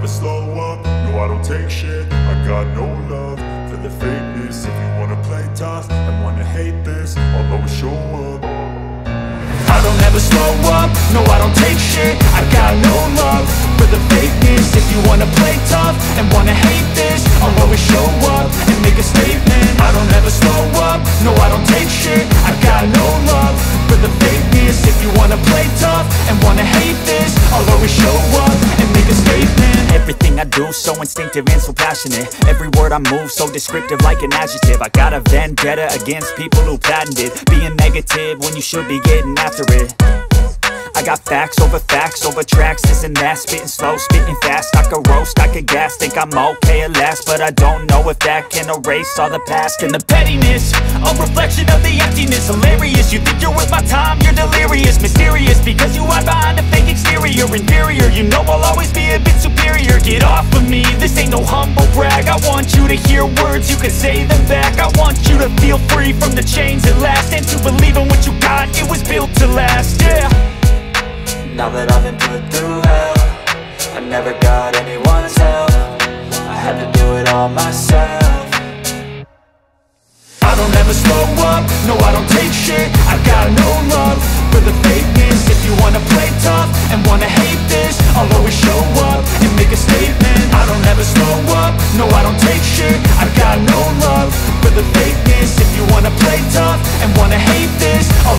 never slow up, no I don't take shit. I got no love for the fakeness. If you wanna play tough and wanna hate this, I'll always show up. I don't ever slow up, no I don't take shit. I got no love for the fakeness. If you wanna play tough and wanna hate this, I'll always show up and make a statement. I don't ever slow up, no I don't take shit. I got no love for the fakeness. If you wanna play tough and wanna hate this, I'll always show up and make a statement. Everything I do so instinctive and so passionate. Every word I move so descriptive like an adjective. I got a vendetta against people who patented being negative when you should be getting after it. I got facts over tracks, this and that. Spitting slow, spitting fast. I could roast, I could gas. Think I'm okay at last, but I don't know if that can erase all the past. And the pettiness, a reflection of the emptiness. Hilarious, you think you're worth my time, you're delirious. Mysterious, because you hide behind a fake exterior. Inferior, you know I'll always be a bit superior. Get off of me, this ain't no humble brag. I want you to hear words, you can say them back. I want you to feel free from the chains at last, and to believe in what you got, it was built to last, yeah. Now that I've been put through hell, I never got anyone's help. I had to do it all myself. I don't ever slow up, no I don't take shit. I got no love for the fakeness. If you wanna play tough and wanna hate this, I'll